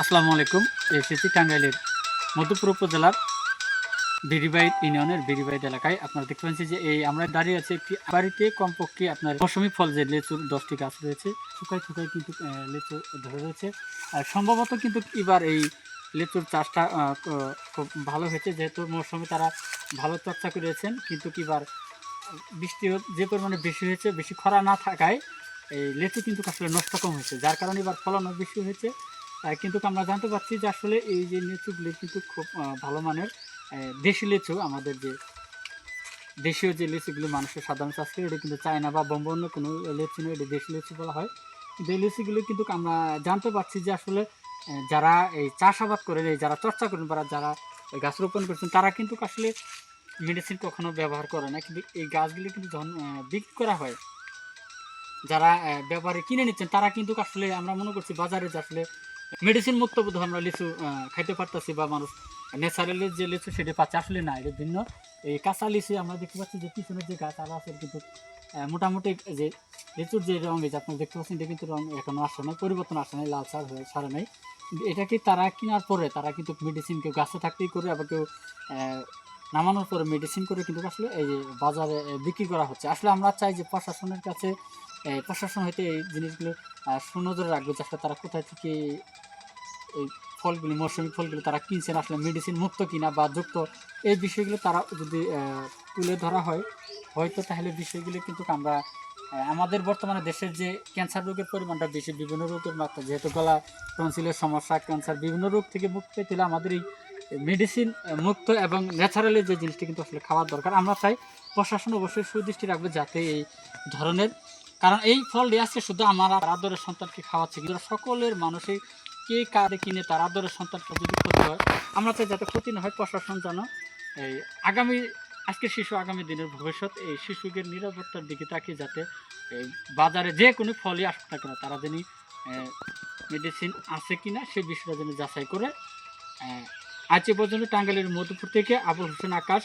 আসসালামু আলাইকুম। এসেছি টাঙ্গাইলের মধুপুর উপজেলার বিরিবাইত ইউনিয়নের বিরিবাইত এলাকায়। আপনারা দেখতে পাচ্ছেন যে আমরা দাঁড়িয়ে আছি একটি বাড়িতে কমপক্ষে আপনার মৌসুমী ফল যে লেচুর ১০টি গাছ রয়েছে, থোকায় থোকায় কিন্তু লেচু ধরে রয়েছে। আর সম্ভবত কিন্তু এবার এই লেচুর চাষটা খুব ভালো হয়েছে, যেহেতু মৌসুমে তারা ভালো চর্চা করেছেন। কিন্তু এবার বৃষ্টিও যে পরিমাণে বেশি হয়েছে, বেশি খরা না থাকায় এই লেচু কিন্তু আসলে নষ্ট কম হয়েছে, যার কারণে এবার ফলনও বেশি হয়েছে। কিন্তু আমরা জানতে পারছি যে আসলে এই যে লিচুগুলি কিন্তু খুব ভালো মানের দেশি লিচু। আমাদের যে দেশীয় যে লিচুগুলি মানুষের সাধারণ চাষ করে, এটা কিন্তু চায়না বা বোম্বে অন্য কোনো লিচু নয়, এটা দেশি লিচু বলা হয়। কিন্তু এই লিচুগুলি কিন্তু আমরা জানতে পারছি যে আসলে যারা এই চাষাবাদ করেন, এই যারা চর্চা করেন বা যারা এই গাছ রোপণ করছেন, তারা কিন্তু আসলে মেডিসিন কখনো ব্যবহার করে না। কিন্তু এই গাছগুলি কিন্তু যখন বিক্রি করা হয়, যারা ব্যাপারে কিনে নিচ্ছেন, তারা কিন্তু আসলে আমরা মনে করছি বাজারে যে আসলে মেডিসিন মুক্ত বোধ আমরা লিচু খাইতে পারতেছি, বা মানুষ ন্যাচারালি যে লিচু সেটা পাচ্ছে। আসলে না, এটা ভিন্ন। এই কাঁচা লিচু আমরা দেখতে পাচ্ছি যে পিছনের যে গাছ আরও আছে, কিন্তু মোটামুটি যে লিচুর যে রঙ, এই যে আপনারা দেখতে পাচ্ছেন, এটা কিন্তু রঙ এখনো আসে নাই, পরিবর্তন আসে নাই, লাল সার হয়ে সারে নাই। কিন্তু এটাকে তারা কেনার পরে তারা কিন্তু মেডিসিন, কেউ গাছে থাকতেই করে, আবার কেউ নামানোর পরে মেডিসিন করে কিন্তু আসলে এই যে বাজারে বিক্রি করা হচ্ছে। আসলে আমরা চাই যে প্রশাসনের কাছে, প্রশাসন হয়তো এই জিনিসগুলো সুনজরে রাখবে, যে আসলে তারা কোথায় থেকে এই ফলগুলি, মৌসুমী ফলগুলো তারা কিনছেন, আসলে মেডিসিন মুক্ত কিনা বা যুক্ত, এই বিষয়গুলো তারা যদি তুলে ধরা হয়, হয়তো তাহলে বিষয়গুলো কিন্তু আমরা আমাদের বর্তমানে দেশের যে ক্যান্সার রোগের পরিমাণটা বেশি, বিভিন্ন রোগের মাত্রা, যেহেতু গলা টনসিলের সমস্যা, ক্যান্সার, বিভিন্ন রোগ থেকে মুক্তি পেতে হলে আমাদের এই মেডিসিন মুক্ত এবং ন্যাচারালি যে জিনিসটা কিন্তু আসলে খাওয়ার দরকার। আমরা চাই প্রশাসন অবশ্যই সুদৃষ্টি রাখবে যাতে এই ধরনের, কারণ এই ফলটি আজকে শুধু আমার আদরের সন্তানকে খাওয়াচ্ছে, কিন্তু সকলের মানুষই কে কারে কিনে তার আদরের সন্তানটা যদি ক্ষতি হয়, আমরা চাই যাতে ক্ষতি না হয়। প্রশাসন যেন এই আগামী, আজকের শিশু আগামী দিনের ভবিষ্যৎ, এই শিশুদের নিরাপত্তার দিকে তাকিয়ে যাতে এই বাজারে যে কোনো ফলই আসুক না কেন, তারা যেন মেডিসিন আছে কিনা সে বিষয়টা যেন যাচাই করে। আজ এ পর্যন্ত টাঙ্গাইলের মধুপুর থেকে আবুল হোসেন আকাশ।